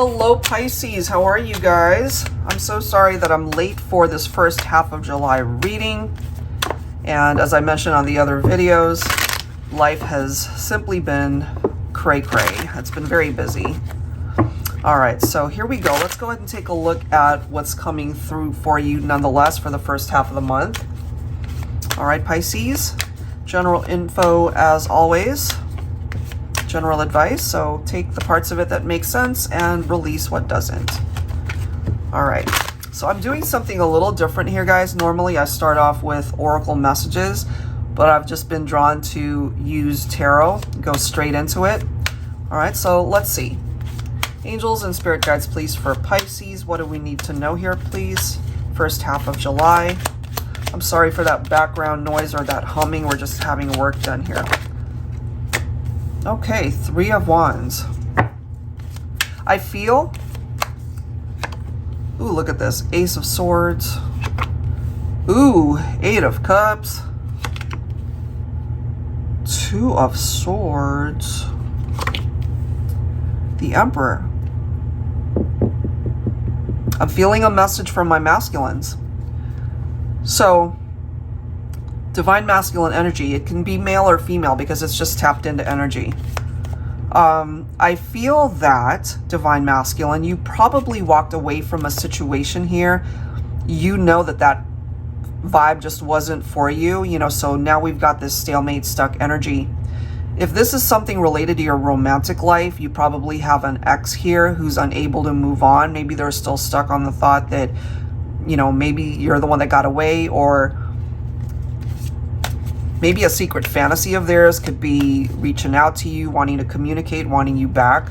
Hello Pisces, how are you guys? I'm so sorry that I'm late for this first half of July reading. And as I mentioned on the other videos, life has simply been cray-cray. It's been very busy. All right, so here we go. Let's go ahead and take a look at what's coming through for you nonetheless for the first half of the month. All right, Pisces, general info as always. General advice, so take the parts of it that make sense and release what doesn't. All right, so I'm doing something a little different here, guys. Normally I start off with oracle messages, but I've just been drawn to use tarot, go straight into it. All right, so let's see. Angels and spirit guides, please, for Pisces. What do we need to know here, please? First half of July. I'm sorry for that background noise or that humming. We're just having work done here. Okay, Three of Wands. I feel, ooh, look at this, Ace of Swords. Ooh, Eight of Cups. Two of Swords. The Emperor. I'm feeling a message from my masculines. So, divine masculine energy, it can be male or female because it's just tapped into energy. I feel that, divine masculine, you probably walked away from a situation here. You know that that vibe just wasn't for you, you know, so now we've got this stalemate, stuck energy. If this is something related to your romantic life, you probably have an ex here who's unable to move on. Maybe they're still stuck on the thought that, you know, maybe you're the one that got away, or maybe a secret fantasy of theirs could be reaching out to you, wanting to communicate, wanting you back.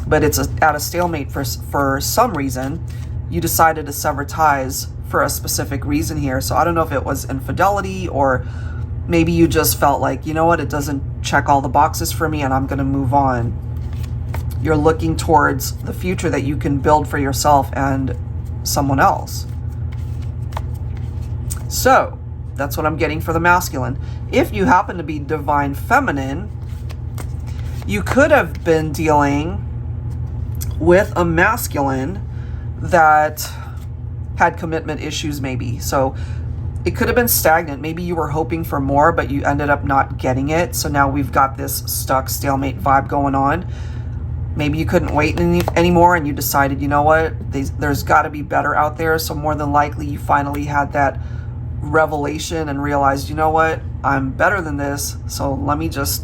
But it's at a stalemate for some reason. You decided to sever ties for a specific reason here. So I don't know if it was infidelity, or maybe you just felt like, you know what, it doesn't check all the boxes for me and I'm going to move on. You're looking towards the future that you can build for yourself and someone else. So that's what I'm getting for the masculine. If you happen to be divine feminine, you could have been dealing with a masculine that had commitment issues maybe. So it could have been stagnant. Maybe you were hoping for more, but you ended up not getting it. So now we've got this stuck stalemate vibe going on. Maybe you couldn't wait anymore and you decided, you know what, there's got to be better out there. So more than likely you finally had that revelation and realized, you know what, I'm better than this, so let me just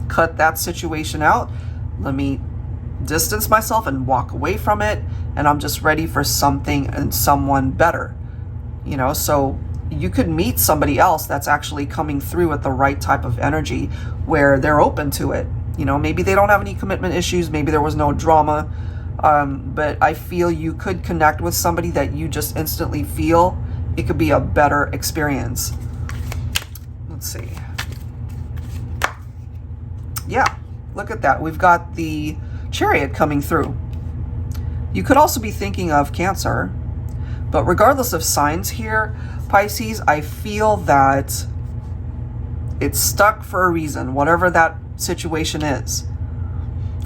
cut that situation out, let me distance myself and walk away from it, and I'm just ready for something and someone better, you know. So you could meet somebody else that's actually coming through with the right type of energy where they're open to it, you know. Maybe they don't have any commitment issues, maybe there was no drama, but I feel you could connect with somebody that you just instantly feel it could be a better experience. Let's see. Yeah, look at that. We've got the Chariot coming through. You could also be thinking of Cancer, but regardless of signs here, Pisces, I feel that it's stuck for a reason, whatever that situation is.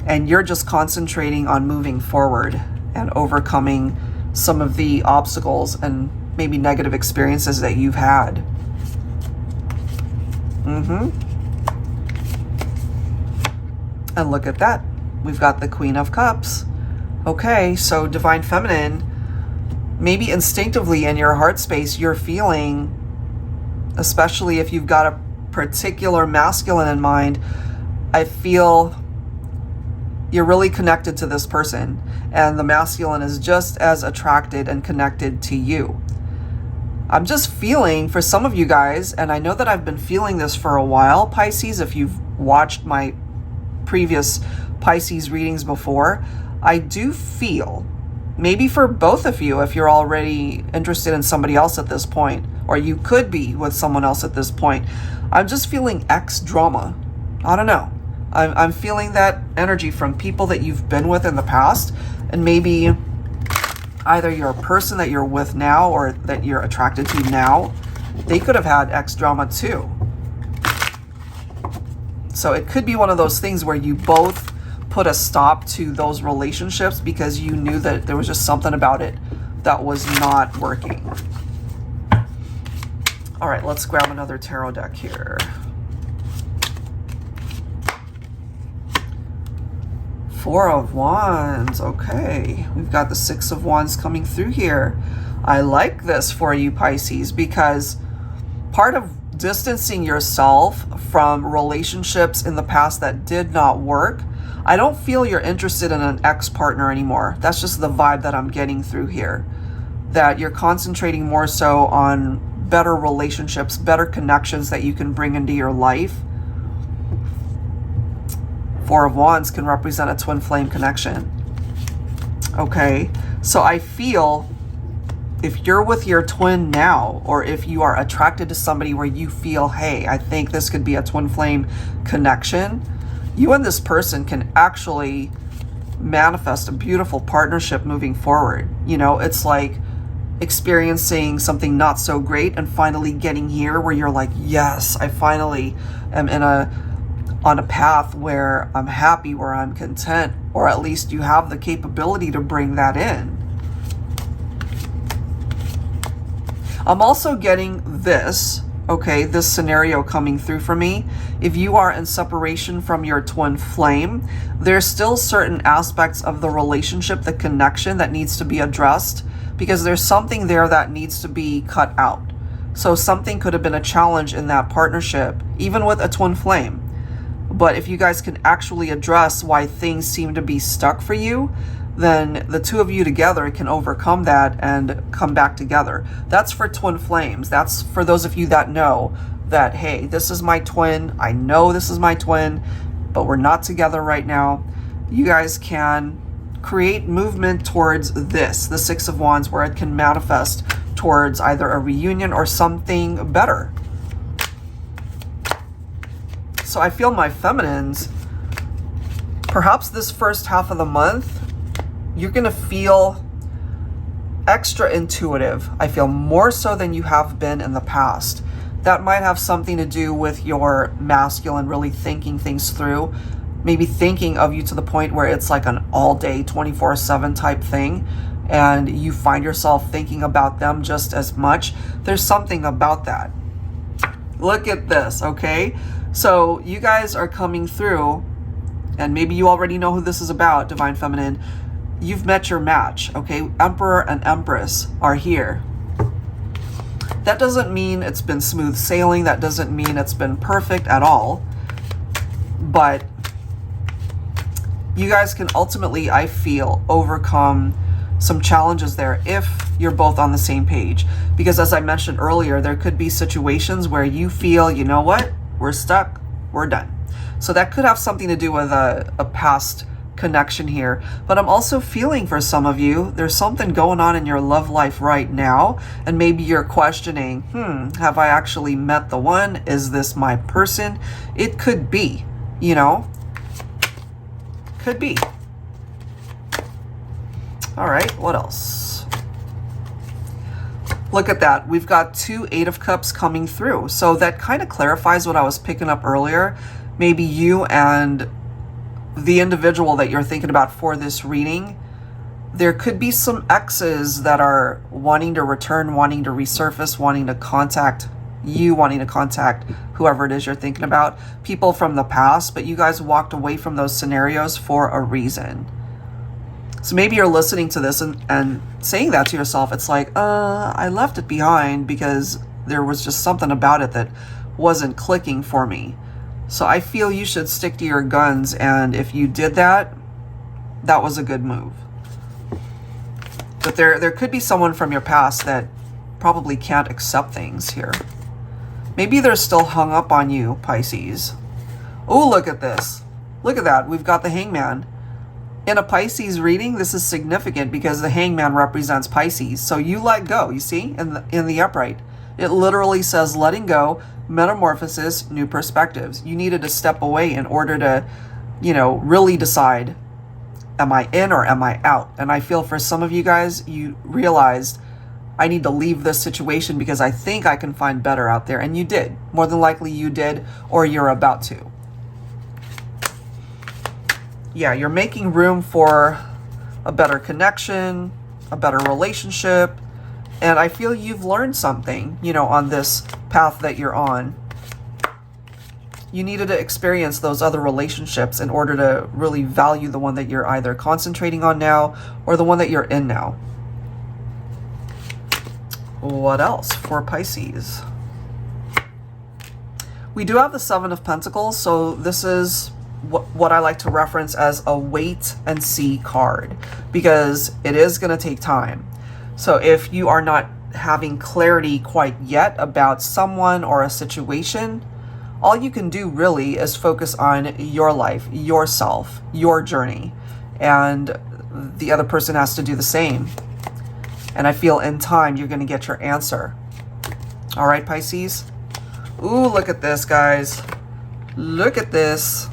And you're just concentrating on moving forward and overcoming some of the obstacles and maybe negative experiences that you've had. And look at that. We've got the Queen of Cups. Okay, so divine feminine, maybe instinctively in your heart space, you're feeling, especially if you've got a particular masculine in mind, I feel you're really connected to this person, and the masculine is just as attracted and connected to you. I'm just feeling for some of you guys, and I know that I've been feeling this for a while, Pisces, if you've watched my previous Pisces readings before, I do feel, maybe for both of you, if you're already interested in somebody else at this point, or you could be with someone else at this point, I'm just feeling ex drama. I don't know. I'm feeling that energy from people that you've been with in the past, and maybe either you're a person that you're with now or that you're attracted to now, they could have had ex drama too. So it could be one of those things where you both put a stop to those relationships because you knew that there was just something about it that was not working. All right, let's grab another tarot deck here. Four of Wands. Okay, we've got the Six of Wands coming through here. I like this for you, Pisces, because part of distancing yourself from relationships in the past that did not work, I don't feel you're interested in an ex-partner anymore. That's just the vibe that I'm getting through here. That you're concentrating more so on better relationships, better connections that you can bring into your life. Four of Wands can represent a twin flame connection. Okay, so I feel if you're with your twin now, or if you are attracted to somebody where you feel, hey, I think this could be a twin flame connection, you and this person can actually manifest a beautiful partnership moving forward. You know, it's like experiencing something not so great and finally getting here where you're like, yes, I finally am on a path where I'm happy, where I'm content, or at least you have the capability to bring that in. I'm also getting this, okay, this scenario coming through for me. If you are in separation from your twin flame, there's still certain aspects of the relationship, the connection that needs to be addressed because there's something there that needs to be cut out. So something could have been a challenge in that partnership, even with a twin flame. But if you guys can actually address why things seem to be stuck for you, then the two of you together can overcome that and come back together. That's for twin flames. That's for those of you that know that, hey, this is my twin. I know this is my twin, but we're not together right now. You guys can create movement towards this, the Six of Wands, where it can manifest towards either a reunion or something better. So I feel my feminines, perhaps this first half of the month, you're going to feel extra intuitive. I feel more so than you have been in the past. That might have something to do with your masculine really thinking things through, maybe thinking of you to the point where it's like an all-day 24/7 type thing, and you find yourself thinking about them just as much. There's something about that. Look at this, okay? So you guys are coming through, and maybe you already know who this is about, Divine Feminine. You've met your match, okay? Emperor and Empress are here. That doesn't mean it's been smooth sailing. That doesn't mean it's been perfect at all. But you guys can ultimately, I feel, overcome some challenges there if you're both on the same page. Because as I mentioned earlier, there could be situations where you feel, you know what? We're stuck. We're done. So that could have something to do with a past connection here. But I'm also feeling for some of you, there's something going on in your love life right now. And maybe you're questioning, have I actually met the one? Is this my person? It could be, you know, could be. All right, what else? Look at that. We've got two Eight of Cups coming through. So that kind of clarifies what I was picking up earlier. Maybe you and the individual that you're thinking about for this reading, there could be some exes that are wanting to return, wanting to resurface, wanting to contact you, wanting to contact whoever it is you're thinking about, people from the past, but you guys walked away from those scenarios for a reason. So maybe you're listening to this and saying that to yourself. It's like, I left it behind because there was just something about it that wasn't clicking for me. So I feel you should stick to your guns, and if you did that, that was a good move. But there could be someone from your past that probably can't accept things here. Maybe they're still hung up on you, Pisces. Oh, look at this. Look at that. We've got the Hangman. In a Pisces reading, this is significant because the Hangman represents Pisces. So you let go, you see, in the upright. It literally says letting go, metamorphosis, new perspectives. You needed to step away in order to, you know, really decide, am I in or am I out? And I feel for some of you guys, you realized, I need to leave this situation because I think I can find better out there. And you did. More than likely you did, or you're about to. Yeah, you're making room for a better connection, a better relationship, and I feel you've learned something, you know, on this path that you're on. You needed to experience those other relationships in order to really value the one that you're either concentrating on now or the one that you're in now. What else for Pisces? We do have the Seven of Pentacles, so this is what I like to reference as a wait and see card, because it is going to take time. So if you are not having clarity quite yet about someone or a situation, all you can do really is focus on your life, yourself, your journey, and the other person has to do the same. And I feel in time you're going to get your answer. All right, Pisces? Ooh, look at this, guys. Look at this.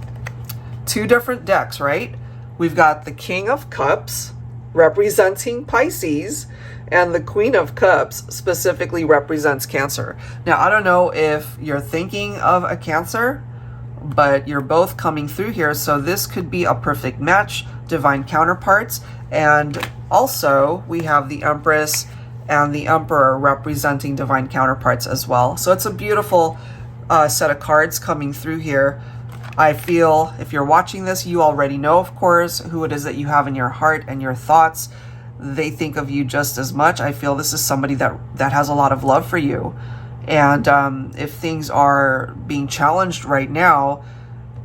Two different decks, right? We've got the King of Cups representing Pisces, and the Queen of Cups specifically represents Cancer. Now, I don't know if you're thinking of a Cancer, but you're both coming through here, so this could be a perfect match, divine counterparts. And also, we have the Empress and the Emperor representing divine counterparts as well. So it's a beautiful set of cards coming through here. I feel if you're watching this, you already know, of course, who it is that you have in your heart and your thoughts. They think of you just as much. I feel this is somebody that has a lot of love for you. And if things are being challenged right now,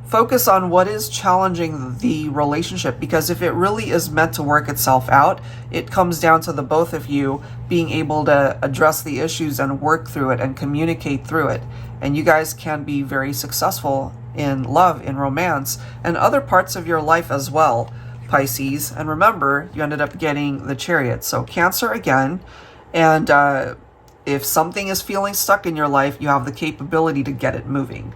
focus on what is challenging the relationship, because if it really is meant to work itself out, it comes down to the both of you being able to address the issues and work through it and communicate through it. And you guys can be very successful in love, in romance, and other parts of your life as well, Pisces. And remember, you ended up getting the Chariot. So Cancer again. And if something is feeling stuck in your life, you have the capability to get it moving.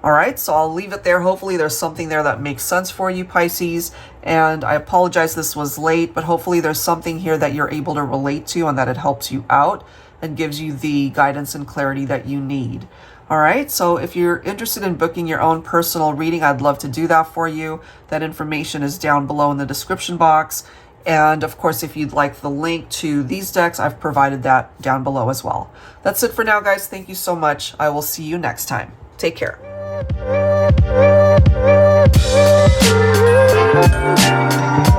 All right, so I'll leave it there. Hopefully there's something there that makes sense for you, Pisces. And I apologize this was late, but hopefully there's something here that you're able to relate to and that it helps you out and gives you the guidance and clarity that you need. All right, so if you're interested in booking your own personal reading, I'd love to do that for you. That information is down below in the description box. And of course, if you'd like the link to these decks, I've provided that down below as well. That's it for now, guys. Thank you so much. I will see you next time. Take care. Thank you.